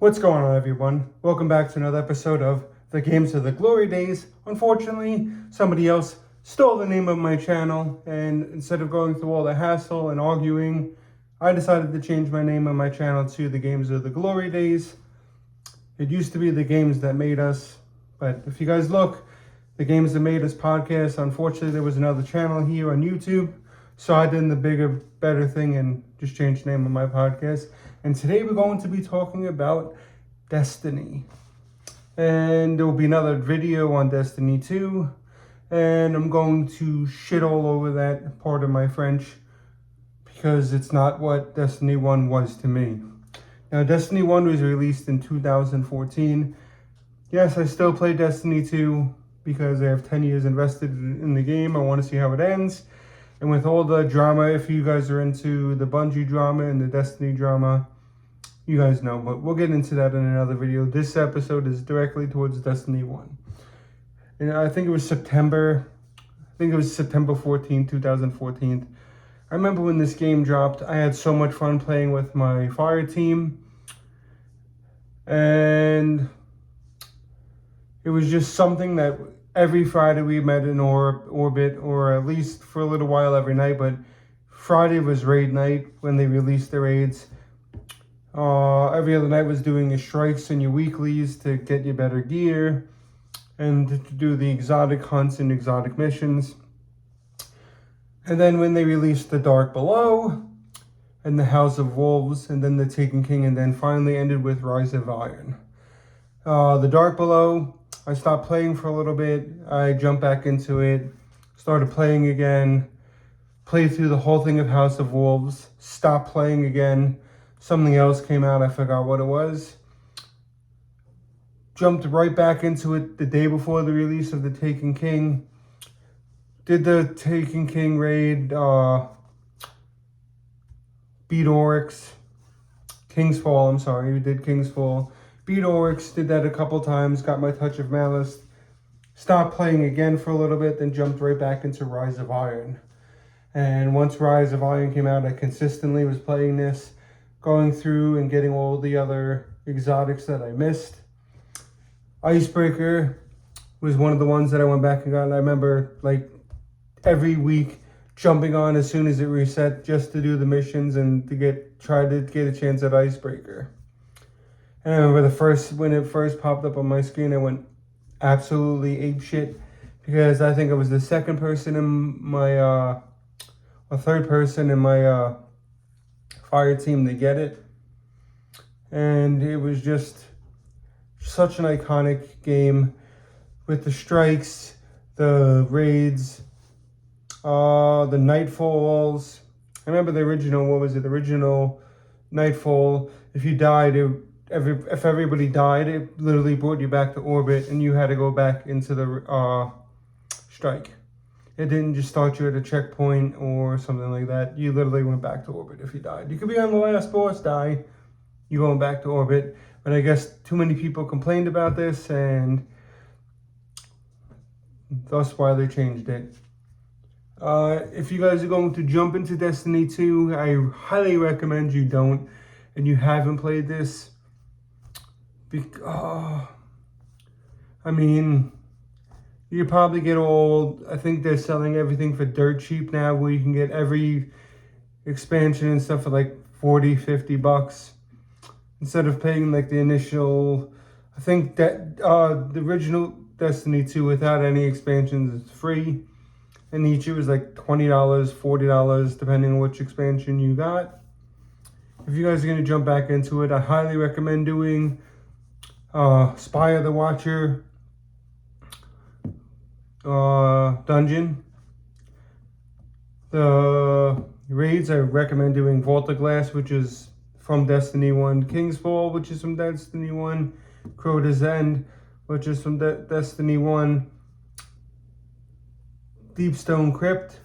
What's going on, everyone? Welcome back to another episode of the Games of the Glory Days. Unfortunately, somebody else stole the name of my channel, and instead of going through all the hassle and arguing, I decided to change my name on my channel to the Games of the Glory Days. It used to be the Games That Made Us, but if you guys look, the Games That Made Us podcast, unfortunately there was another channel here on YouTube, so I did the bigger, better thing and just changed the name of my podcast. And today we're going to be talking about Destiny. And there will be another video on Destiny 2. And I'm going to shit all over that, part of my French, because it's not what Destiny 1 was to me. Now, Destiny 1 was released in 2014. Yes, I still play Destiny 2 because I have 10 years invested in the game. I want to see how it ends. And with all the drama, if you guys are into the Bungie drama and the Destiny drama, you guys know, but we'll get into that in another video. This episode is directly towards Destiny 1. And I think it was September 14, 2014. I remember when this game dropped, I had so much fun playing with my fire team. And it was just something that every Friday we met in Orbit, or at least for a little while every night, but Friday was raid night when they released the raids. Every other night was doing your strikes and your weeklies to get you better gear and to do the exotic hunts and exotic missions. And then when they released the Dark Below and the House of Wolves and then the Taken King, and then finally ended with Rise of Iron. The Dark Below, I stopped playing for a little bit. I jumped back into it, started playing again, played through the whole thing of House of Wolves, stopped playing again. Something else came out, I forgot what it was. Jumped right back into it the day before the release of the Taken King. Did the Taken King raid, beat Oryx. King's Fall, I'm sorry, we did King's Fall. Beat Oryx, did that a couple times, got my Touch of Malice. Stopped playing again for a little bit, then jumped right back into Rise of Iron. And once Rise of Iron came out, I consistently was playing this, going through and getting all the other exotics that I missed. Icebreaker was one of the ones that I went back and got. And I remember like every week jumping on as soon as it reset just to do the missions and to try to get a chance at Icebreaker. And I remember when it first popped up on my screen, I went absolutely apeshit because I think I was the second person in my, a third person in my fire team to get it. And it was just such an iconic game with the strikes, the raids, the Nightfalls. I remember the original, the original Nightfall. If you died, if everybody died, it literally brought you back to Orbit and you had to go back into the strike. It didn't just start you at a checkpoint or something like that. You literally went back to Orbit if you died. You could be on the last boss, die, you going back to Orbit. But I guess too many people complained about this, and that's why they changed it. If you guys are going to jump into Destiny 2, I highly recommend you don't, and you haven't played this. I mean, you probably get I think they're selling everything for dirt cheap now, where you can get every expansion and stuff for like $40-50 instead of paying like the initial. I think that the original Destiny 2 without any expansions is free, and each year was like $20, $40 depending on which expansion you got. If you guys are going to jump back into it, I highly recommend doing Spire the Watcher dungeon. The raids, I recommend doing Vault of Glass, which is from Destiny 1, King's Fall, which is from Destiny 1, Crota's End, which is from Destiny 1, Deepstone Crypt,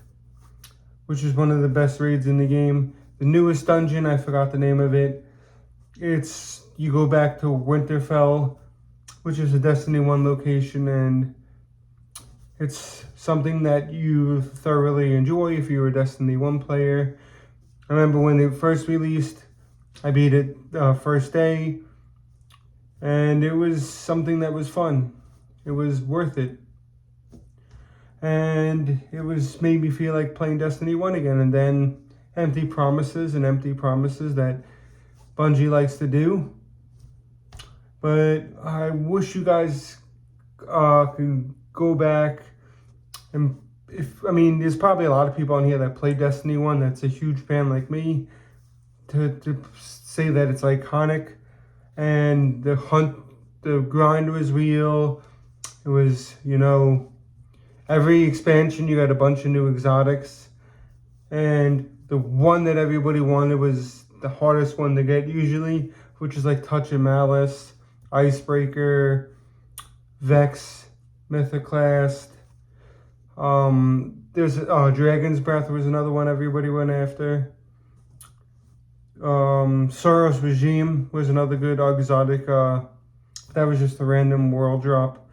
which is one of the best raids in the game. The newest dungeon, I forgot the name of it. You go back to Winterfell, which is a Destiny 1 location, and it's something that you thoroughly enjoy if you're a Destiny 1 player. I remember when it first released, I beat it first day. And it was something that was fun. It was worth it. And it was made me feel like playing Destiny 1 again. And then empty promises that Bungie likes to do. But I wish you guys can go back and there's probably a lot of people on here that play Destiny 1 that's a huge fan like me. To say that it's iconic and the grind was real. It was, every expansion you got a bunch of new exotics. And the one that everybody wanted was the hardest one to get usually, which is like Touch and Malice, Icebreaker, Vex, Mythoclast. There's Dragon's Breath was another one everybody went after. Soros Regime was another good exotic. That was just a random world drop.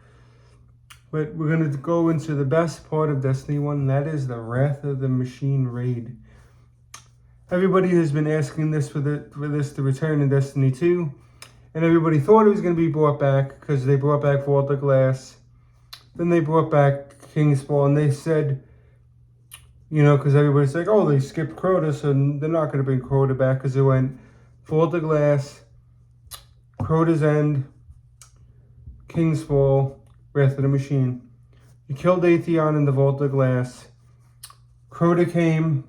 But we're going to go into the best part of Destiny 1, and that is the Wrath of the Machine raid. Everybody has been asking this for this to return in Destiny 2, and everybody thought it was going to be brought back because they brought back Vault of Glass. Then they brought back Kingsfall, and they said, because everybody's like, oh, they skipped Crota, so they're not going to bring Crota back because it went Vault of Glass, Crota's End, Kingsfall, Wrath of the Machine. You killed Atheon in the Vault of Glass. Crota came.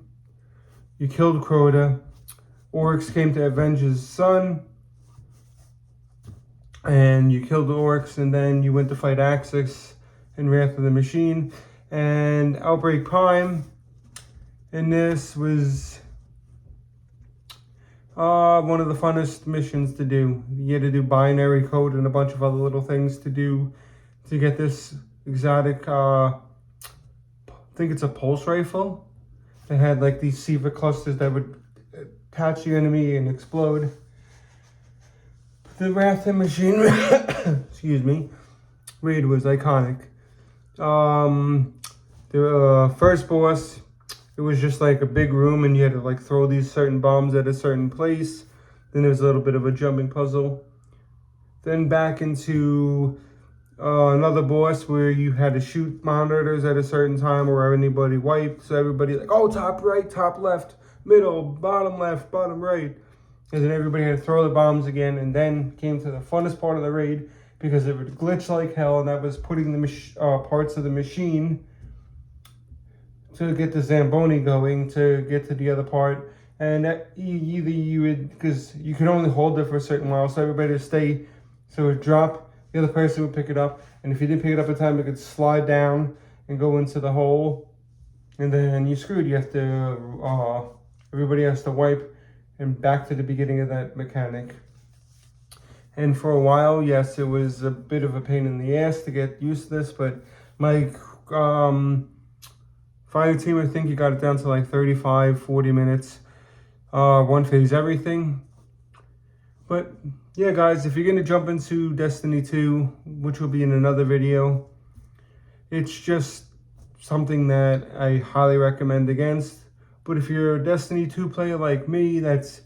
You killed Crota. Oryx came to avenge his son. And you killed the Oryx, and then you went to fight Axis in Wrath of the Machine. And Outbreak Prime. And this was one of the funnest missions to do. You had to do binary code and a bunch of other little things to do to get this exotic, I think it's a pulse rifle. It had like these SIVA clusters that would attach the enemy and explode. The Wrath of the Machine, excuse me, raid was iconic. The first boss, it was just like a big room and you had to like throw these certain bombs at a certain place. Then there was a little bit of a jumping puzzle. Then back into another boss where you had to shoot monitors at a certain time or anybody wiped. So everybody like, oh, top right, top left, middle, bottom left, bottom right. And then everybody had to throw the bombs again. And then came to the funnest part of the raid because it would glitch like hell. And that was putting the parts of the machine to get the Zamboni going to get to the other part. And that either you would, because you could only hold it for a certain while. So everybody would stay, so it would drop. The other person would pick it up, and if you didn't pick it up in time, it could slide down and go into the hole, and then you're screwed. You have to, everybody has to wipe and back to the beginning of that mechanic. And for a while, yes, it was a bit of a pain in the ass to get used to this, but my fire team, I think you got it down to like 35, 40 minutes, one phase everything. But yeah, guys, if you're going to jump into Destiny 2, which will be in another video, it's just something that I highly recommend against. But if you're a Destiny 2 player like me that's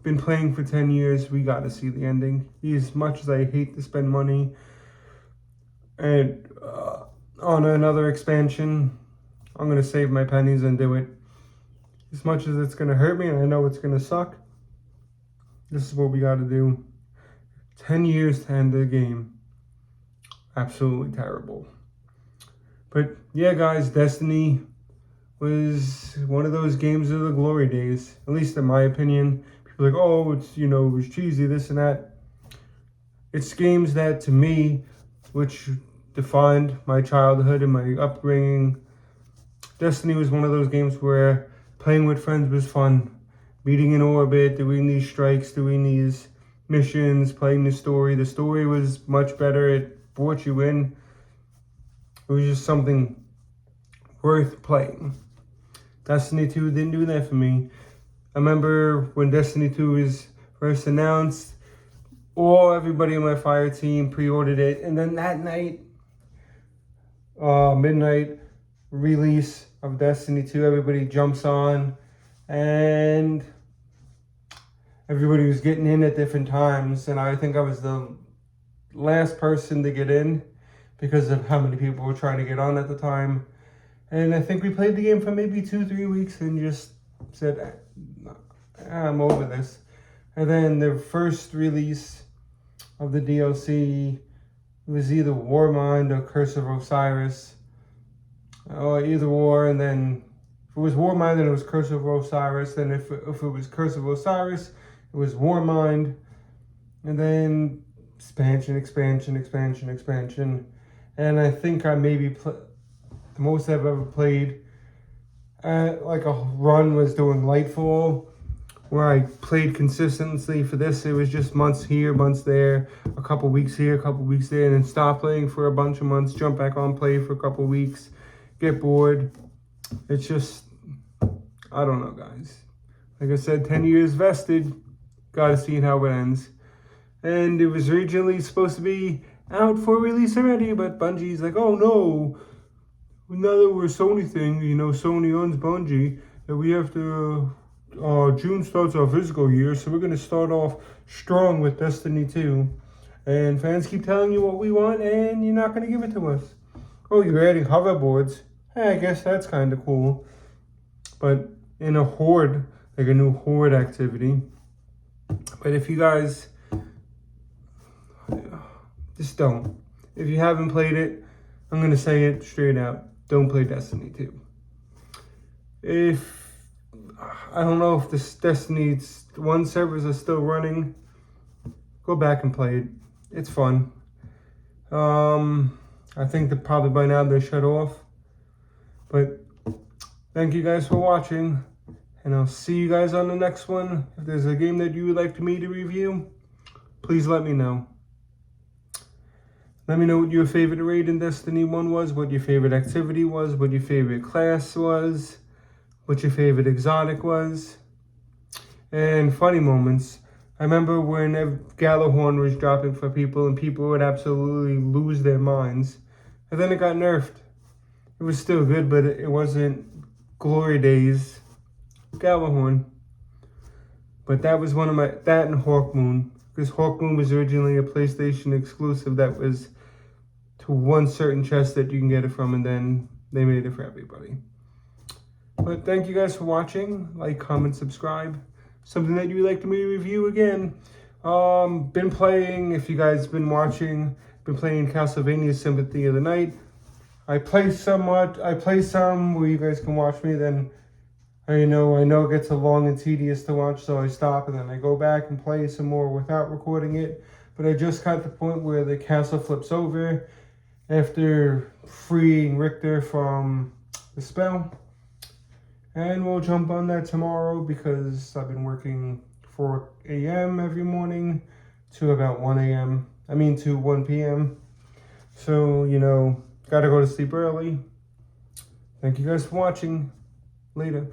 been playing for 10 years, we got to see the ending. As much as I hate to spend money and on another expansion, I'm going to save my pennies and do it. As much as it's going to hurt me and I know it's going to suck, this is what we got to do. 10 years to end the game. Absolutely terrible. But yeah, guys, Destiny was one of those games of the glory days. At least in my opinion. People are like, oh, it's, it was cheesy, this and that. It's games that, to me, which defined my childhood and my upbringing. Destiny was one of those games where playing with friends was fun. Meeting in orbit, doing these strikes, doing these missions, playing the story. The story was much better. It brought you in. It was just something worth playing. Destiny 2 didn't do that for me. I remember when Destiny 2 was first announced, everybody on my fire team pre-ordered it. And then that night, midnight release of Destiny 2, everybody jumps on. And everybody was getting in at different times, and I think I was the last person to get in because of how many people were trying to get on at the time. And I think we played the game for maybe 2-3 weeks and just said, I'm over this. And then the first release of the DLC was either Warmind or Curse of Osiris, or either war. And then if it was Warmind, then it was Curse of Osiris. Then if it was Curse of Osiris, it was Warmind. And then expansion. And I think I maybe the most I've ever played like a run was doing Lightfall, where I played consistently. For this, it was just months here, months there, a couple weeks here, a couple weeks there, and then stop playing for a bunch of months, jump back on, play for a couple weeks, get bored. It's just, I don't know, guys. Like I said, 10 years vested, gotta see how it ends. And it was originally supposed to be out for release already, but Bungie's like, oh no, now that we're a Sony thing, you know, Sony owns Bungie, that we have to, June starts our physical year, so we're going to start off strong with Destiny 2. And fans keep telling you what we want, and you're not going to give it to us. Oh, you're adding hoverboards. Hey, I guess that's kind of cool. But in a horde, like a new horde activity. But if you guys, just don't. If you haven't played it, I'm going to say it straight out. Don't play Destiny 2. I don't know if this Destiny 1 servers are still running, go back and play it. It's fun. I think that probably by now they're shut off. But thank you guys for watching, and I'll see you guys on the next one. If there's a game that you would like me to review, please let me know. Let me know what your favorite raid in Destiny 1 was, what your favorite activity was, what your favorite class was, what your favorite exotic was. And funny moments. I remember when Gjallarhorn was dropping for people and people would absolutely lose their minds. And then it got nerfed. It was still good, but it wasn't Glory Days Gjallarhorn. But that was one of that and Hawkmoon. Because Hawkmoon was originally a PlayStation exclusive that was to one certain chest that you can get it from, and then they made it for everybody. But thank you guys for watching. Like, comment, subscribe. Something that you would like me to review again. Been playing, if you guys been watching, been playing Castlevania Symphony of the Night. I play some where you guys can watch me, then I know it gets long and tedious to watch, so I stop and then I go back and play some more without recording it. But I just got to the point where the castle flips over after freeing Richter from the spell. And we'll jump on that tomorrow because I've been working 4 a.m. every morning to about 1 p.m. So, gotta go to sleep early. Thank you guys for watching. Later.